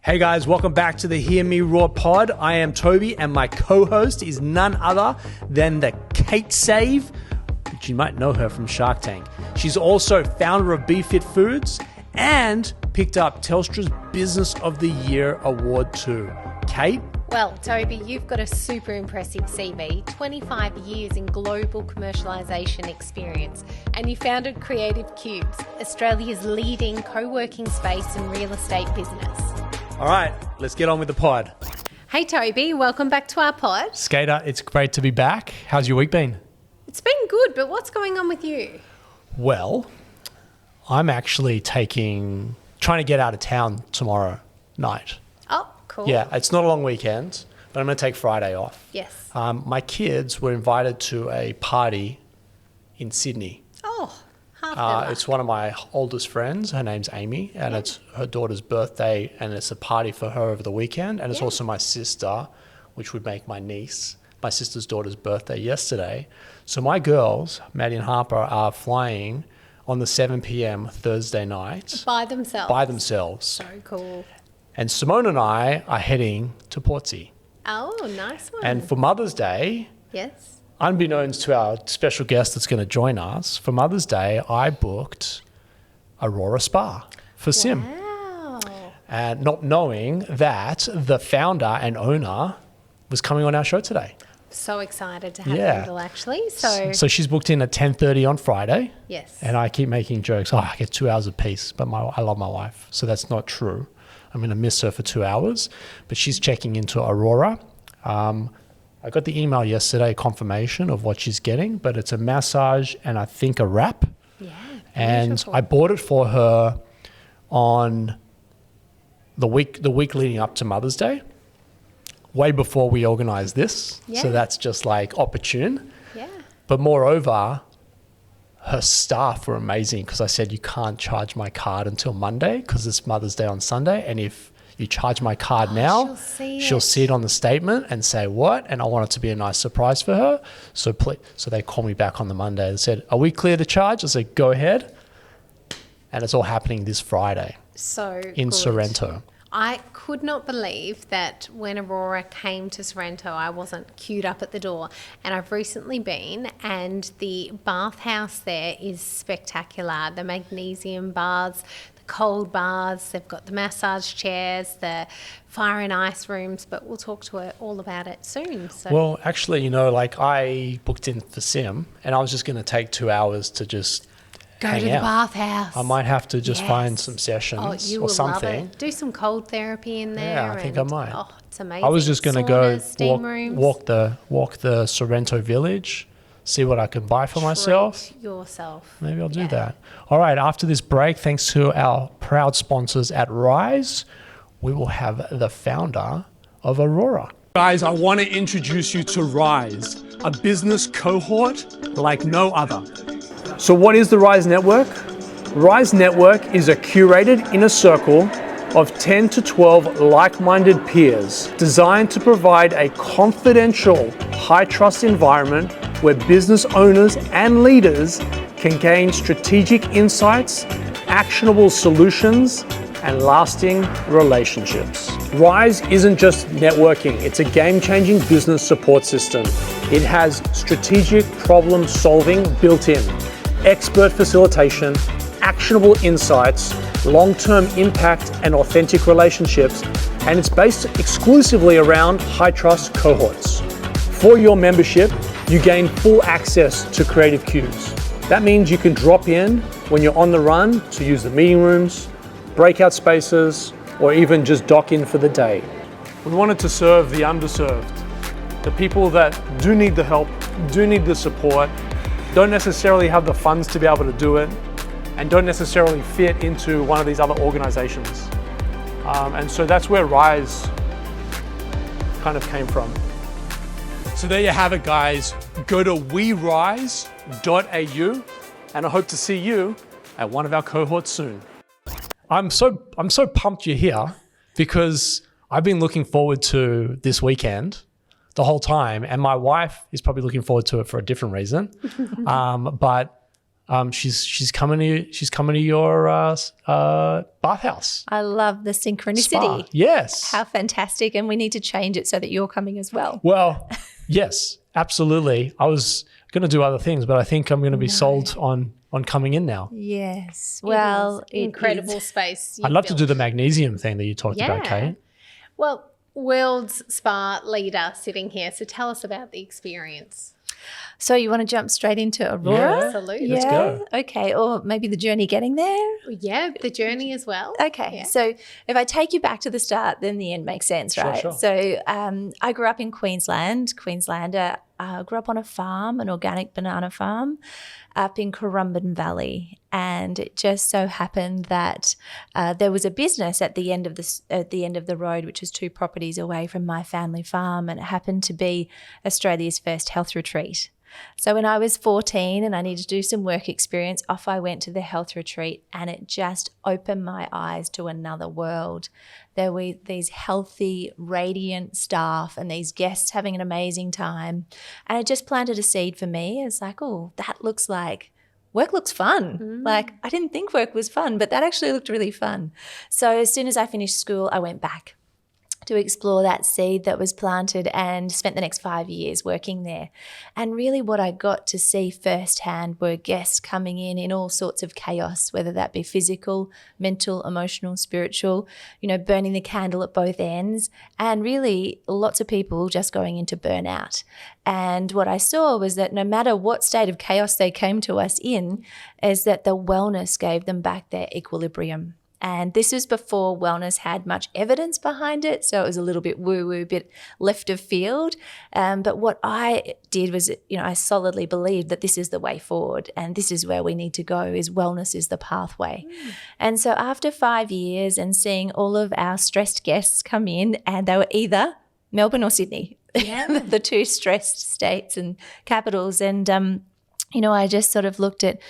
Hey guys, welcome back to the Hear Me Roar pod. I am Tobi and my co-host is none other than the Kate Save, which you might know her from Shark Tank. She's also founder of BeFit Foods and picked up Telstra's Business of the Year award too. Kate? Well, Tobi, you've got a super impressive CV, 25 years in global commercialisation experience, and you founded Creative Cubes, Australia's leading co-working space and real estate business. All right, let's get on with the pod. Hey Tobi, welcome back to our pod. Skater, it's great to be back. How's your week been? It's been good, but what's going on with you? Well, I'm actually trying to get out of town tomorrow night. Oh, cool. Yeah, it's not a long weekend, but I'm going to take Friday off. Yes. My kids were invited to a party in Sydney. Oh, half it's one of my oldest friends. Her name's Amy, and it's her daughter's birthday, and it's a party for her over the weekend. And it's also my sister, which would make my niece, my sister's daughter's birthday yesterday. So my girls, Maddie and Harper, are flying on the 7 p.m. Thursday night. By themselves. So cool. And Simone and I are heading to Portsea. Oh, nice one. And for Mother's Day, yes, unbeknownst to our special guest that's going to join us, for Mother's Day, I booked Aurora Spa for Sim. Wow. And not knowing that the founder and owner was coming on our show today. So excited to have Lyndall actually. So she's booked in at 10:30 on Friday. Yes. And I keep making jokes. I get 2 hours of peace, but I love my wife. So that's not true. I'm going to miss her for 2 hours. But she's checking into Aurora. I got the email yesterday, confirmation of what she's getting, but it's a massage and I think a wrap. Yeah. And beautiful. I bought it for her on the week leading up to Mother's Day, way before we organised this. Yeah. So that's just like opportune. Yeah. But moreover, her staff were amazing because I said you can't charge my card until Monday because it's Mother's Day on Sunday. And if you charge my card now, she'll see it on the statement and say what? And I want it to be a nice surprise for her. So they called me back on the Monday and said, are we clear to charge? I said, go ahead. And it's all happening this Friday. So in good. Sorrento. I could not believe that when Aurora came to Sorrento, I wasn't queued up at the door. And I've recently been, and the bathhouse there is spectacular. The magnesium baths, the cold baths, they've got the massage chairs, the fire and ice rooms, but we'll talk to her all about it soon. So. Well, actually, I booked in for Sim and I was just going to take 2 hours to just Go hang to the out. bathhouse. I might have to just find some sessions you or will something. Love it. Do some cold therapy in there. Yeah, I think I might. Oh, it's amazing. I was just going to go walk the Sorrento village, see what I can buy for myself. Yourself. Maybe I'll do that. All right, after this break, thanks to our proud sponsors at Rise, we will have the founder of Aurora. Guys, I want to introduce you to Rise, a business cohort like no other. So what is the Rise Network? Rise Network is a curated inner circle of 10 to 12 like-minded peers designed to provide a confidential, high-trust environment where business owners and leaders can gain strategic insights, actionable solutions, and lasting relationships. Rise isn't just networking, it's a game-changing business support system. It has strategic problem solving built in, expert facilitation, actionable insights, long-term impact and authentic relationships, and it's based exclusively around high-trust cohorts. For your membership, you gain full access to Creative Cubes. That means you can drop in when you're on the run to use the meeting rooms, breakout spaces, or even just dock in for the day. We wanted to serve the underserved, the people that do need the help, do need the support, don't necessarily have the funds to be able to do it, and don't necessarily fit into one of these other organizations. And so that's where Rise kind of came from. So there you have it, guys. Go to werise.au, and I hope to see you at one of our cohorts soon. I'm so pumped you're here because I've been looking forward to this weekend the whole time, and my wife is probably looking forward to it for a different reason. But She's coming to your bathhouse. I love the synchronicity. Spa. Yes. How fantastic. And we need to change it so that you're coming as well. Well, yes, absolutely. I was going to do other things, but I think I'm going to be sold on coming in now. Yes. Well, incredible space. I'd love to do the magnesium thing that you talked about, Yeah. Kate. Well, world's spa leader sitting here. So tell us about the experience. So you want to jump straight into Aurora? Yeah. Absolutely. Let's go. Okay. Or maybe the journey getting there? Yeah, the journey as well. Okay. Yeah. So if I take you back to the start, then the end makes sense, Sure, right? sure. So I grew up in Queensland. Queenslander. Grew up on a farm, an organic banana farm up in Currumbin Valley. And it just so happened that there was a business at the end of the road, which was 2 properties away from my family farm. And it happened to be Australia's first health retreat. So when I was 14 and I needed to do some work experience, off I went to the health retreat, and it just opened my eyes to another world. There were these healthy, radiant staff and these guests having an amazing time. And it just planted a seed for me. It's like, oh, that looks like work looks fun. Like, I didn't think work was fun, but that actually looked really fun. So as soon as I finished school, I went back to explore that seed that was planted and spent the next 5 years working there. And really what I got to see firsthand were guests coming in all sorts of chaos, whether that be physical, mental, emotional, spiritual, burning the candle at both ends, and really lots of people just going into burnout. And what I saw was that no matter what state of chaos they came to us in, is that the wellness gave them back their equilibrium. And this was before wellness had much evidence behind it. So it was a little bit woo-woo, a bit left of field. But what I did was, I solidly believed that this is the way forward and this is where we need to go, is wellness is the pathway. And so after 5 years and seeing all of our stressed guests come in, and they were either Melbourne or Sydney, the 2 stressed states and capitals. And, I just sort of looked at,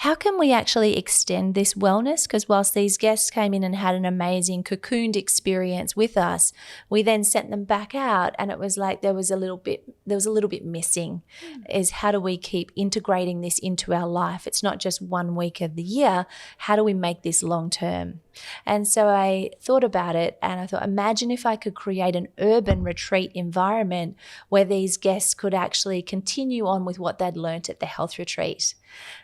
how can we actually extend this wellness? Because whilst these guests came in and had an amazing cocooned experience with us, we then sent them back out, and it was like there was a little bit missing. Is how do we keep integrating this into our life? It's not just 1 week of the year. How do we make this long term? And so I thought about it, and I thought, imagine if I could create an urban retreat environment where these guests could actually continue on with what they'd learnt at the health retreat.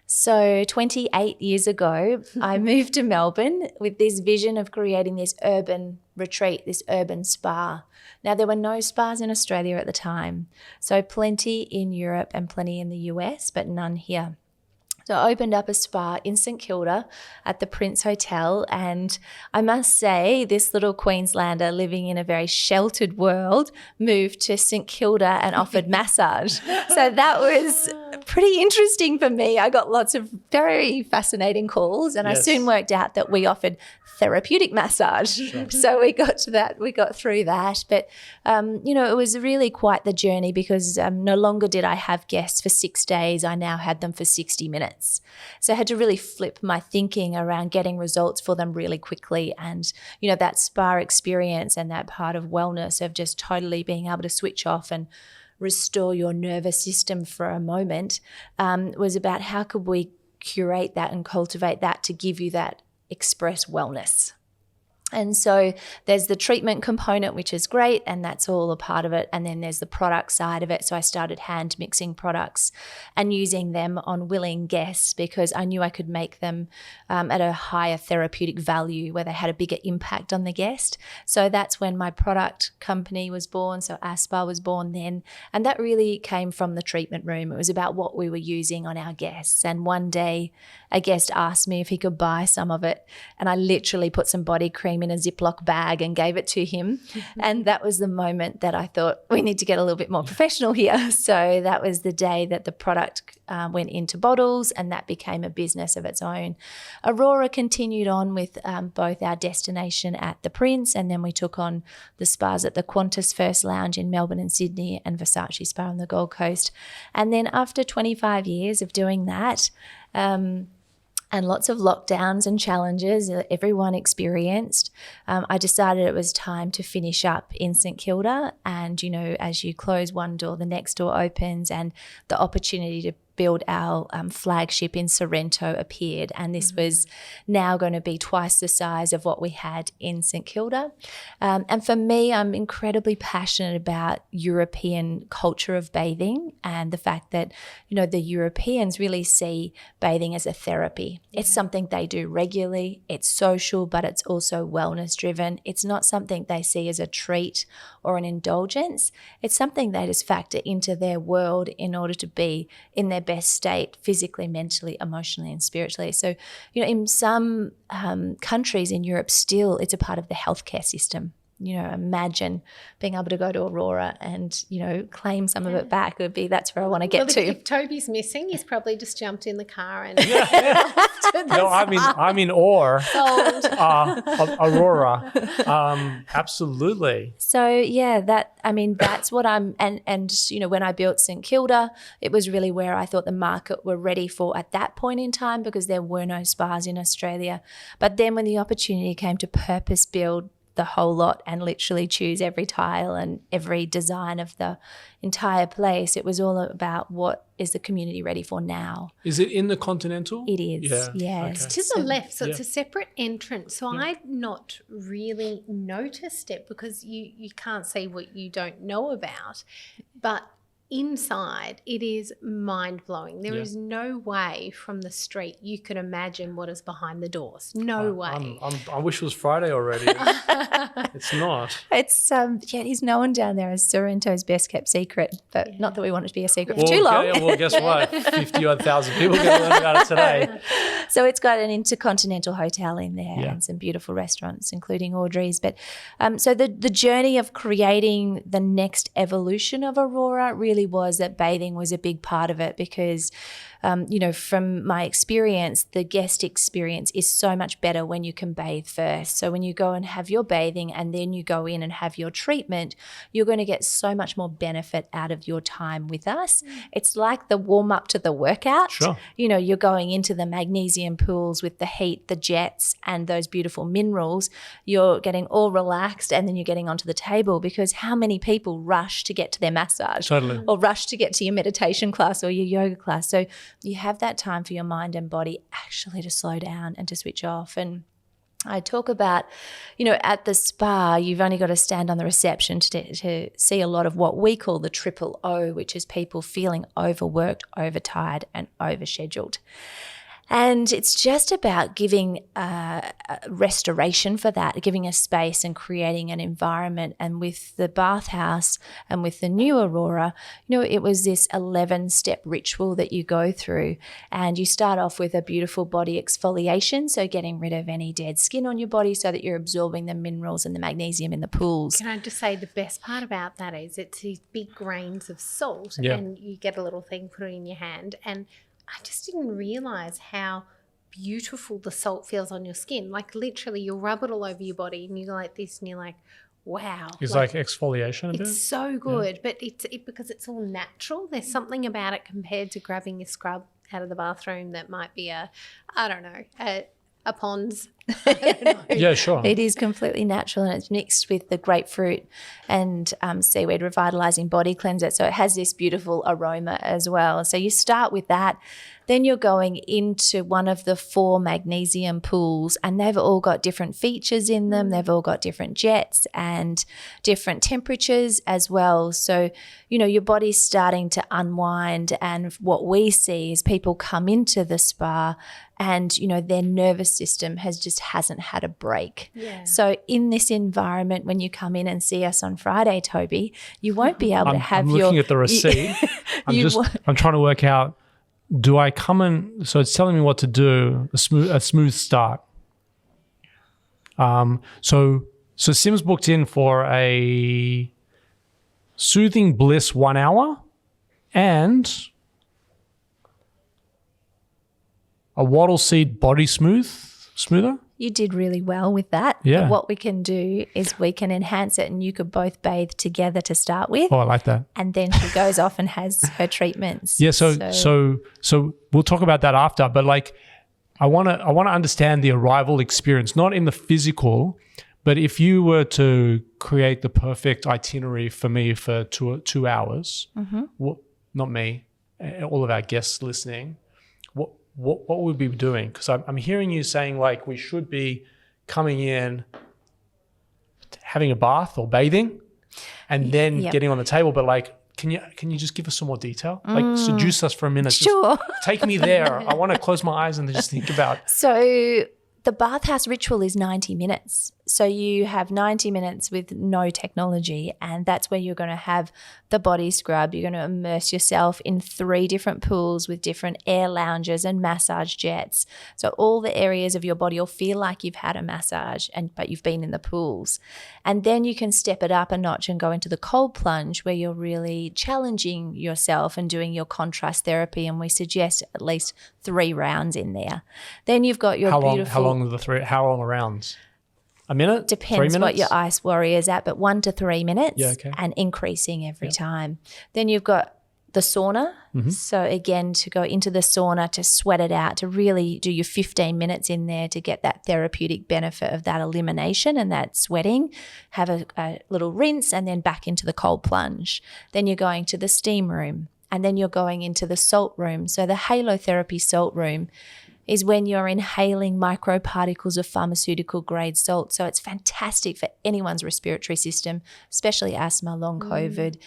So 28 years ago, I moved to Melbourne with this vision of creating this urban retreat, this urban spa. Now, there were no spas in Australia at the time, so plenty in Europe and plenty in the US, but none here. So I opened up a spa in St Kilda at the Prince Hotel, and I must say this little Queenslander living in a very sheltered world moved to St Kilda and offered massage. So that was pretty interesting for me. I got lots of very fascinating calls, and I soon worked out that we offered therapeutic massage. Sure. So we got to that, we got through that. But, it was really quite the journey, because no longer did I have guests for 6 days. I now had them for 60 minutes. So I had to really flip my thinking around getting results for them really quickly. And, that spa experience and that part of wellness of just totally being able to switch off and restore your nervous system for a moment was about how could we curate that and cultivate that to give you that express wellness. And so there's the treatment component, which is great, and that's all a part of it. And then there's the product side of it. So I started hand mixing products and using them on willing guests, because I knew I could make them at a higher therapeutic value where they had a bigger impact on the guest. So that's when my product company was born. So Spa was born then. And that really came from the treatment room. It was about what we were using on our guests. And one day a guest asked me if he could buy some of it. And I literally put some body cream in a Ziploc bag and gave it to him. And that was the moment that I thought, we need to get a little bit more professional here. So that was the day that the product went into bottles, and that became a business of its own. Aurora continued on with both our destination at the Prince, and then we took on the spas at the Qantas First Lounge in Melbourne and Sydney, and Versace Spa on the Gold Coast. And then after 25 years of doing that, and lots of lockdowns and challenges that everyone experienced, I decided it was time to finish up in St Kilda. And, as you close one door, the next door opens, and the opportunity to build our flagship in Sorrento appeared, and this was now going to be twice the size of what we had in St Kilda. And for me, I'm incredibly passionate about European culture of bathing and the fact that, you know, the Europeans really see bathing as a therapy. It's something they do regularly. It's social, but it's also wellness driven. It's not something they see as a treat or an indulgence. It's something they just factor into their world in order to be in their best state physically, mentally, emotionally, and spiritually. So, you know, in some countries in Europe still it's a part of the healthcare system. You know, imagine being able to go to Aurora and, you know, claim some of it back. It would be, that's where I want to get to. If Tobi's missing, he's probably just jumped in the car and No, I'm in awe of Aurora. Absolutely. So yeah, that's what I'm, and you know, when I built St Kilda, it was really where I thought the market were ready for at that point in time, because there were no spas in Australia. But then when the opportunity came to purpose build the whole lot and literally choose every tile and every design of the entire place, it was all about what is the community ready for now. Is it in the Continental? It is, yeah. yes. Okay. to the left, so it's a separate entrance. So I'd not really noticed it because you can't see what you don't know about. But inside, it is mind-blowing. There is no way from the street you could imagine what is behind the doors. No way. I wish it was Friday already. It's not. It's it is known down there as Sorrento's best kept secret, but not that we want it to be a secret for Well, too long. well, guess what? 50,000 people going to learn about it today. So it's got an intercontinental hotel in there and some beautiful restaurants, including Audrey's. But so the journey of creating the next evolution of Aurora really was that bathing was a big part of it, because you know, from my experience, the guest experience is so much better when you can bathe first. So when you go and have your bathing and then you go in and have your treatment, you're going to get so much more benefit out of your time with us. It's like the warm up to the workout. Sure. You know, you're going into the magnesium pools with the heat, the jets, and those beautiful minerals. You're getting all relaxed, and then you're getting onto the table, because how many people rush to get to their massage or rush to get to your meditation class or your yoga class? So you have that time for your mind and body actually to slow down and to switch off. And I talk about, you know, at the spa, you've only got to stand on the reception to see a lot of what we call the triple O, which is people feeling overworked, overtired, and overscheduled. And it's just about giving restoration for that, giving a space and creating an environment. And with the bathhouse and with the new Aurora, you know, it was this 11-step ritual that you go through. And you start off with a beautiful body exfoliation, so getting rid of any dead skin on your body so that you're absorbing the minerals and the magnesium in the pools. Can I just say the best part about that is it's these big grains of salt and you get a little thing, put it in your hand, and I just didn't realise how beautiful the salt feels on your skin. Like literally you'll rub it all over your body and you go like this and you're like, wow. It's like exfoliation a bit? It's so good, but it's because it's all natural. There's something about it compared to grabbing a scrub out of the bathroom that might be a Pond's. Yeah, sure. It is completely natural, and it's mixed with the grapefruit and seaweed revitalizing body cleanser. So it has this beautiful aroma as well. So you start with that. Then you're going into one of the 4 magnesium pools, and they've all got different features in them. They've all got different jets and different temperatures as well. So, you know, your body's starting to unwind, and what we see is people come into the spa and, you know, their nervous system hasn't had a break. Yeah. So in this environment, when you come in and see us on Friday, Tobi, you won't be able to have I'm looking at the receipt. I'm trying to work out, do I come in? So it's telling me what to do, a smooth start. So Sim's booked in for a soothing bliss 1 hour and a wattle seed body smoother. You did really well with that. Yeah. But what we can do is we can enhance it, and you could both bathe together to start with. Oh, I like that. And then she goes off and has her treatments. Yeah. So we'll talk about that after. But like, I want to understand the arrival experience, not in the physical, but if you were to create the perfect itinerary for me for 2 hours, not me, all of our guests listening, what would we be doing? Because I'm hearing you saying like we should be coming in, having a bath or bathing, and then getting on the table. But like, can you just give us some more detail? Like seduce us for a minute. Sure. Just take me there. I want to close my eyes and just think about. So the bathhouse ritual is 90 minutes. So you have 90 minutes with no technology, and that's where you're going to have the body scrub. You're going to immerse yourself in 3 different pools with different air lounges and massage jets. So all the areas of your body will feel like you've had a massage, but you've been in the pools. And then you can step it up a notch and go into the cold plunge, where you're really challenging yourself and doing your contrast therapy. And we suggest at least 3 rounds in there. Then you've got your beautiful. How long are rounds? A minute? 3 Depends minutes? what your ice warrior is at, but 1 to 3 minutes, and increasing every time. Then you've got the sauna. So again, to go into the sauna, to sweat it out, to really do your 15 minutes in there to get that therapeutic benefit of that elimination and that sweating. Have a little rinse and then back into the cold plunge. Then you're going to the steam room, and then you're going into the salt room. So the halotherapy salt room is when you're inhaling microparticles of pharmaceutical grade salt. So it's fantastic for anyone's respiratory system, especially asthma, long COVID.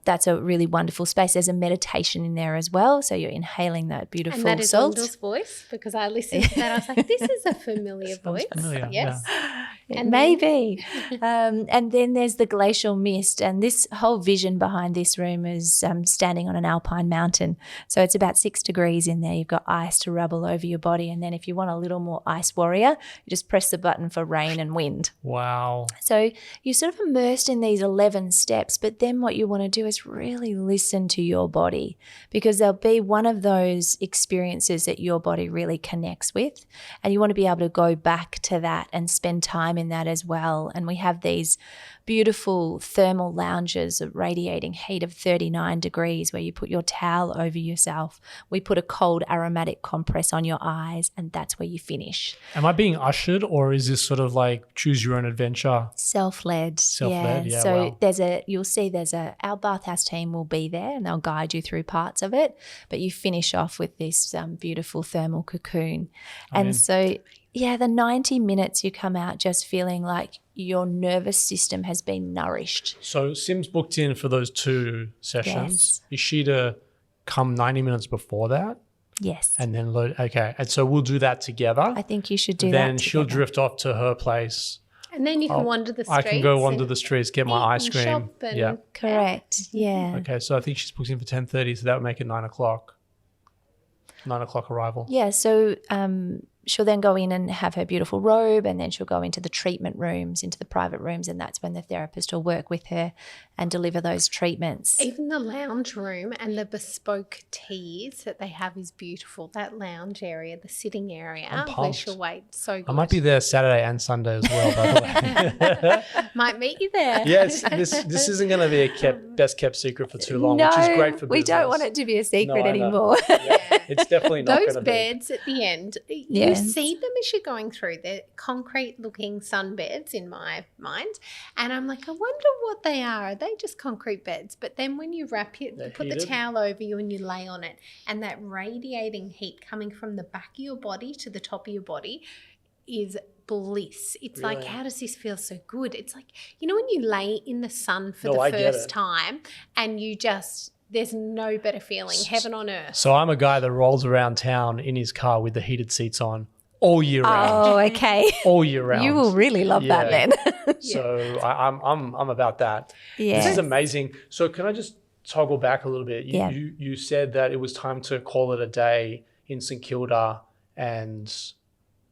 That's a really wonderful space. There's a meditation in there as well. So you're inhaling that beautiful salt. And that is Lyndall's voice, because I listened to that. I was like, this is a familiar voice. Familiar, yes. And maybe. And then there's the glacial mist. And this whole vision behind this room is standing on an alpine mountain. So it's about 6 degrees in there. You've got ice to rub all over your body. And then if you want a little more ice warrior, you just press the button for rain and wind. Wow. So you're sort of immersed in these 11 steps, but then what you want to do is really listen to your body, because there'll be one of those experiences that your body really connects with, and you want to be able to go back to that and spend time in that as well. And we have these beautiful thermal lounges of radiating heat of 39 degrees where you put your towel over yourself. We put a cold aromatic compress on your eyes, and that's where you finish. Am I being ushered, or is this sort of like choose your own adventure? Self-led. Yeah, So wow. you'll see our bathhouse team will be there and they'll guide you through parts of it, but you finish off with this beautiful thermal cocoon. And so, the 90 minutes you come out just feeling like your nervous system has been nourished. So Sim's booked in for those 2 sessions. Yes. Is she to come 90 minutes before that? Yes. And then load. Okay. And so we'll do that together. I think you should do that. Then she'll drift off to her place. And then you can wander the streets. I can go wander the streets, get my ice cream. Shop and Correct. Yeah. Okay. So I think she's booked in for 10:30. So that would make it 9 o'clock. 9 o'clock arrival. Yeah. So she'll then go in and have her beautiful robe, and then she'll go into the treatment rooms, into the private rooms, and that's when the therapist will work with her and deliver those treatments. Even the lounge room and the bespoke teas that they have is beautiful. That lounge area, the sitting area, where she'll wait. So good. I might be there Saturday and Sunday as well, by the way. Might meet you there. Yes, this isn't going to be a best kept secret for too long, which is great for business. We don't want it to be a secret I know. anymore. Yeah, it's definitely not going Those to be. beds at the end, you see them as you're going through. They're concrete-looking sun beds in my mind, and I'm like, I wonder what they are. Are they just concrete beds? But then when you wrap it, you put the towel over you and you lay on it, and that radiating heat coming from the back of your body to the top of your body is bliss. It's like, how does this feel so good? It's like, when you lay in the sun for the first time and you just, there's no better feeling, heaven on earth. So I'm a guy that rolls around town in his car with the heated seats on all year round. Oh, okay. All year round. You will really love that then. So I'm about that. Yeah. This is amazing. So can I just toggle back a little bit? You said that it was time to call it a day in St Kilda and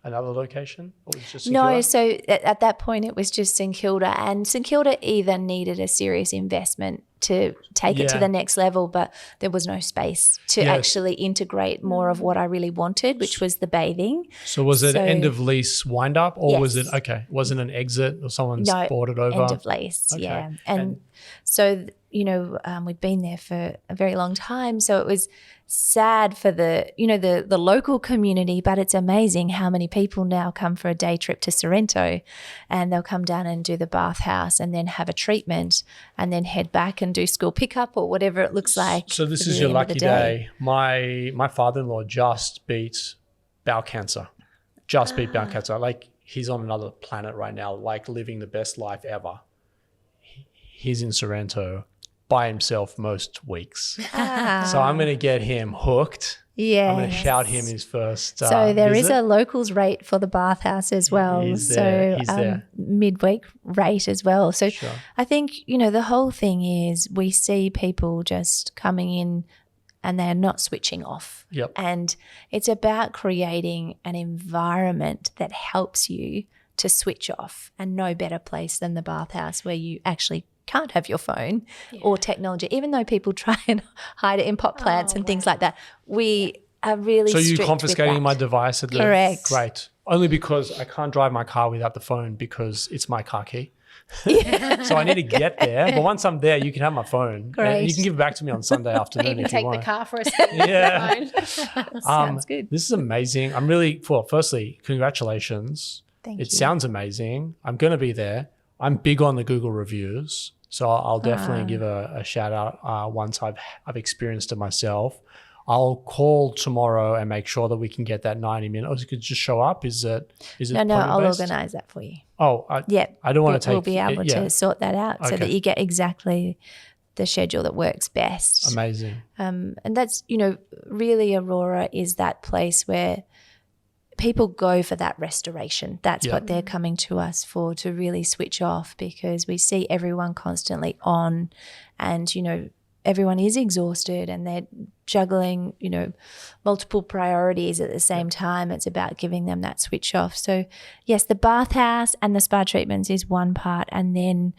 another location? Or was it just St Kilda? No, so at that point it was just St Kilda, and St Kilda either needed a serious investment to take it to the next level, but there was no space to actually integrate more of what I really wanted, which was the bathing. So was it end of lease wind up, or was it, wasn't an exit or someone's bought it over? End of lease, And so, we'd been there for a very long time, so it was sad for the local community, but it's amazing how many people now come for a day trip to Sorrento, and they'll come down and do the bathhouse and then have a treatment and then head back and and do school pickup or whatever it looks like. So this at is the your end of the lucky day. My father-in-law just beat bowel cancer. Just beat bowel cancer. Like, he's on another planet right now, like living the best life ever. He's in Sorrento by himself most weeks. So I'm going to get him hooked. Yeah. I'm going to shout him his first So there is visit. a locals rate for the bathhouse as well. He's there. Midweek rate as well. So Sure. I think, you know, the whole thing is we see people just coming in and they're not switching off. Yep. And it's about creating an environment that helps you to switch off, and no better place than the bathhouse where you actually can't have your phone or technology, even though people try and hide it in pot plants and things like that. We are really So you strict confiscating with my that. device at the Correct. Great. Only because I can't drive my car without the phone because it's my car key. So I need to get there. But once I'm there, you can have my phone. Great. And you can give it back to me on Sunday afternoon Even if you take want. the car for a spin. Yeah. Sounds good. This is amazing. I'm really, firstly, congratulations. Thank It you. sounds amazing. I'm going to be there. I'm big on the Google reviews. So I'll definitely give a shout out once I've experienced it myself. I'll call tomorrow and make sure that we can get that 90 minutes. Or you could just show up. Is it No, I'll appointment-based? organise that for you. Oh, Yeah. I don't want to take We'll be able to sort that out so Okay. that you get exactly the schedule that works best. Amazing. And that's, you know, really Aurora is that place where people go for that restoration. That's Yeah. what they're coming to us for, to really switch off, because we see everyone constantly on and, you know, everyone is exhausted and they're juggling, you know, multiple priorities at the same time. It's about giving them that switch off. So yes, the bathhouse and the spa treatments is one part, and then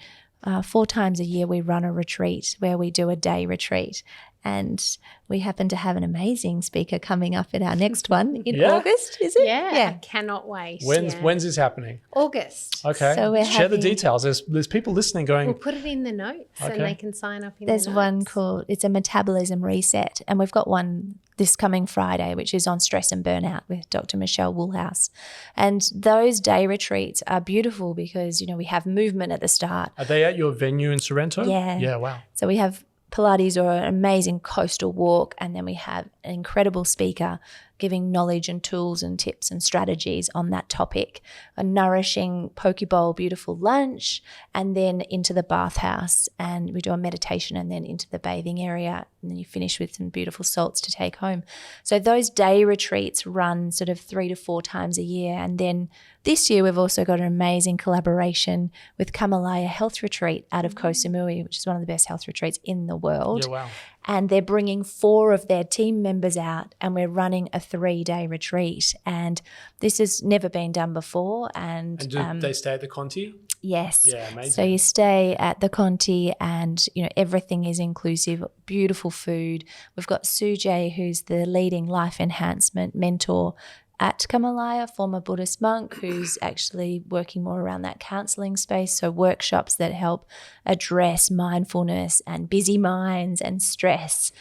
4 times a year we run a retreat where we do a day retreat, and we happen to have an amazing speaker coming up at our next one in Yeah. August, is it? Yeah, I cannot wait. When's this happening? August. Okay. So we're Share the having- details. There's people listening going, We'll put it in the notes Okay. and they can sign up in There's the one notes. called, it's a metabolism reset, and we've got one this coming Friday, which is on stress and burnout with Dr. Michelle Woolhouse. And those day retreats are beautiful because, you know, we have movement at the start. are they at your venue in Sorrento? Yeah. Yeah, wow. So we have Pilates or an amazing coastal walk, and then we have an incredible speaker giving knowledge and tools and tips and strategies on that topic, a nourishing poke bowl, beautiful lunch, and then into the bathhouse, and we do a meditation, and then into the bathing area, and then you finish with some beautiful salts to take home. So those day retreats run sort of 3 to 4 times a year. And then this year we've also got an amazing collaboration with Kamalaya Health Retreat out of Koh Samui, which is one of the best health retreats in the world. Yeah, wow. And they're bringing 4 of their team members out, and we're running a 3-day retreat. And this has never been done before. And And do they stay at the Conti? yes. Yeah, amazing. So you stay at the Conti, and, you know, everything is inclusive, beautiful food. We've got Sujay, who's the leading life enhancement mentor at Kamalaya, former Buddhist monk, who's actually working more around that counselling space. So workshops that help address mindfulness and busy minds and stress.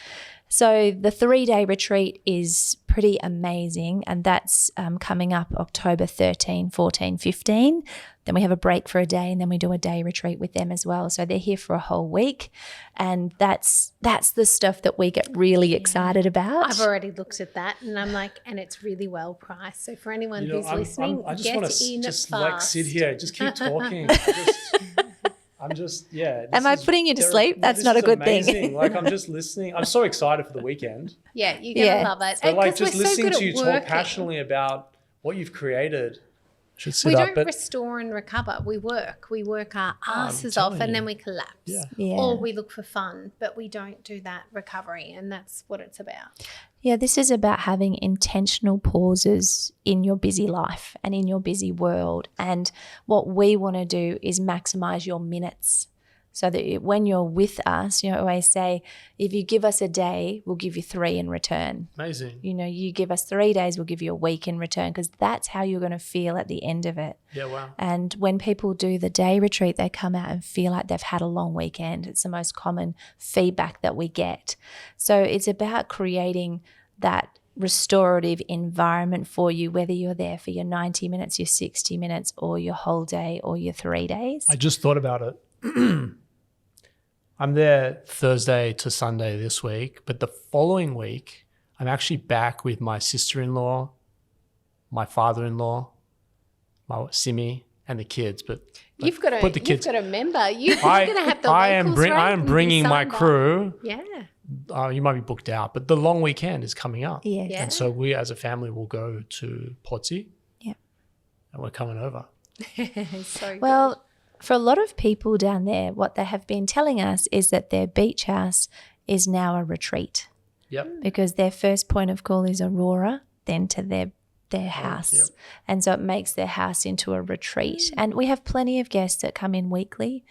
So the 3-day retreat is pretty amazing, and that's coming up October 13, 14, 15. Then we have a break for a day, and then we do a day retreat with them as well. So they're here for a whole week, and that's the stuff that we get really excited about. I've already looked at that and I'm like, and it's really well priced. So for anyone You know, who's listening, I just get want to in just fast. like sit here, just keep talking. I'm just, yeah. Am I putting you to sleep? That's not a good thing. thing. Like, I'm just listening. I'm so excited for the weekend. Yeah, you're going to Yeah. love it. But like, 'Cause we're just so listening good to you at talk working. passionately about what you've created. Should sit We up, don't but restore and recover. We work our asses telling off, and you. then we collapse. Yeah. Yeah. Or we look for fun, but we don't do that recovery, and that's what it's about. Yeah, this is about having intentional pauses in your busy life and in your busy world. And what we want to do is maximize your minutes, so that when you're with us, you know, I always say, if you give us a day, we'll give you 3 in return. amazing. You know, you give us 3 days, we'll give you a week in return, because that's how you're going to feel at the end of it. Yeah, wow. And when people do the day retreat, they come out and feel like they've had a long weekend. It's the most common feedback that we get. So it's about creating that restorative environment for you, whether you're there for your 90 minutes, your 60 minutes, or your whole day, or your 3 days. I just thought about it. I'm there Thursday to Sunday this week, but the following week, I'm actually back with my sister-in-law, my father-in-law, my Simi, and the kids. But You've got to remember. You're going to have the I locals, am right? bringing my crew. Yeah. You might be booked out, but the long weekend is coming up. Yes. Yeah. And so we as a family will go to Portsea. Yep. And we're coming over. So Well, for a lot of people down there, what they have been telling us is that their beach house is now a retreat Yep. because their first point of call is Aurora, then to their house. Yep. And so it makes their house into a retreat. And we have plenty of guests that come in weekly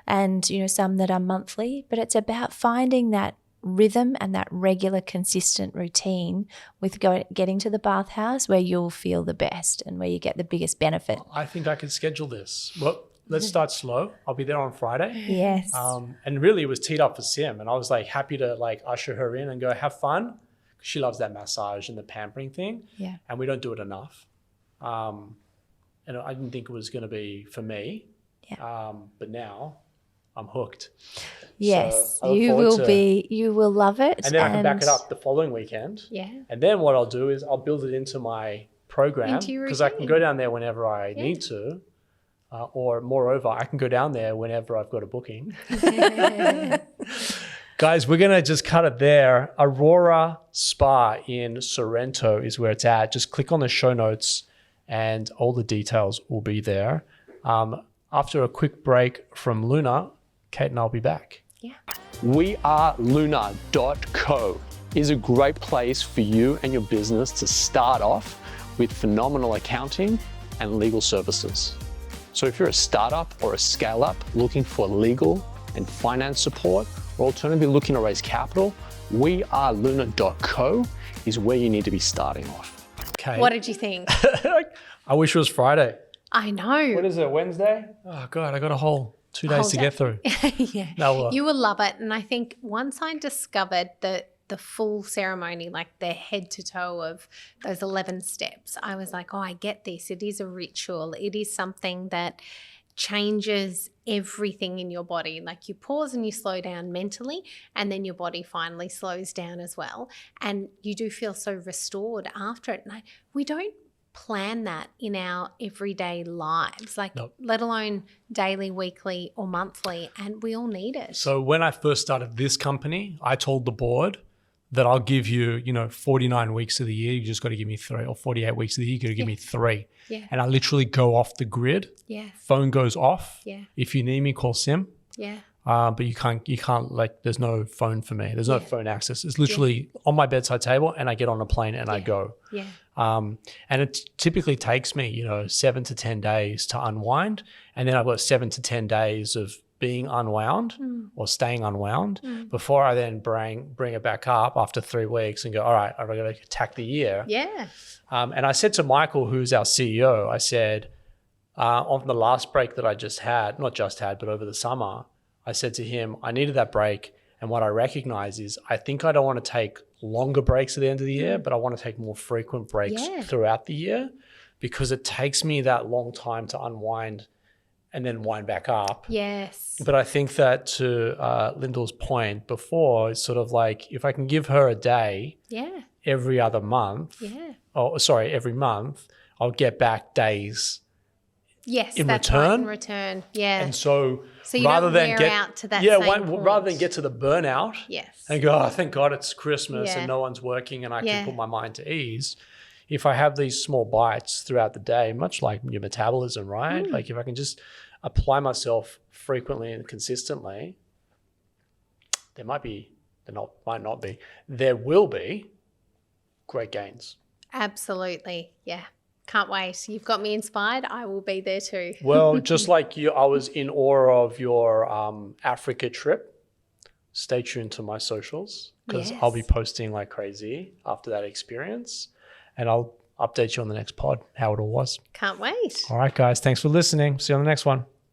and, you know, some that are monthly, but it's about finding that rhythm and that regular consistent routine with getting to the bathhouse where you'll feel the best and where you get the biggest benefit. I think I can schedule this. Well, let's start slow. I'll be there on Friday. Yes. And really it was teed up for Sim, and I was like happy to like usher her in and go have fun. She loves that massage and the pampering thing. Yeah. And we don't do it enough. And I didn't think it was going to be for me. Yeah. But now I'm hooked. Yes, So I look you forward will to- be. You will love it. And then I can back it up the following weekend. Yeah. And then what I'll do is I'll build it into my program Into your because I can routine. go down there whenever I need to. Or moreover, I can go down there whenever I've got a booking. Guys, we're going to just cut it there. Aurora Spa in Sorrento is where it's at. Just click on the show notes and all the details will be there. After a quick break from Luna, Kate and I'll be back. Yeah. weareluna.co is a great place for you and your business to start off with phenomenal accounting and legal services. So if you're a startup or a scale up looking for legal and finance support, or alternatively looking to raise capital, weareluna.co is where you need to be starting off. Okay. What did you think? I wish it was Friday. I know. What is it, Wednesday? Oh God, I got a whole 2 days to get through. Yeah. No, You will love it. And I think once I discovered the full ceremony, like the head to toe of those 11 steps, I was like, oh, I get this. It is a ritual. It is something that changes everything in your body. Like you pause and you slow down mentally, and then your body finally slows down as well. And you do feel so restored after it. And we don't plan that in our everyday lives, like Nope. let alone daily, weekly or monthly, and we all need it. So when I first started this company, I told the board that I'll give you, 49 weeks of the year. You just got to give me 3, or 48 weeks of the year. You got to give me 3. Yeah. And I literally go off the grid. Yeah. Phone goes off. Yeah. If you need me, call Sim. Yeah. But you can't like, there's no phone for me. There's no phone access. It's literally on my bedside table and I get on a plane and I go. Yeah. And it typically takes me, 7 to 10 days to unwind. And then I've got 7 to 10 days of being unwound or staying unwound before I then bring it back up after 3 weeks and go, all right, I've got to attack the year. Yeah. And I said to Michael, who's our CEO, I said, on the last break that I just had, not just had, but over the summer, I said to him, I needed that break. And what I recognize is I think I don't want to take longer breaks at the end of the year, but I want to take more frequent breaks throughout the year because it takes me that long time to unwind and then wind back up. Yes. But I think that to Lyndall's point before, it's sort of like if I can give her a day Yeah. every other month, every month, I'll get back days Yes. in that's return. right, in return. Yeah. And so you rather don't than wear get out to that yeah, same rather than point. get to the burnout Yes. and go, oh, thank God it's Christmas Yeah. and no one's working and I Yeah. can put my mind to ease. If I have these small bites throughout the day, much like your metabolism, right? Like if I can just apply myself frequently and consistently, there will be great gains. Absolutely. Yeah. Can't wait. You've got me inspired. I will be there too. Well, just like you, I was in awe of your Africa trip. Stay tuned to my socials because I'll be Yes. posting like crazy after that experience. And I'll update you on the next pod, how it all was. Can't wait. All right, guys. Thanks for listening. See you on the next one.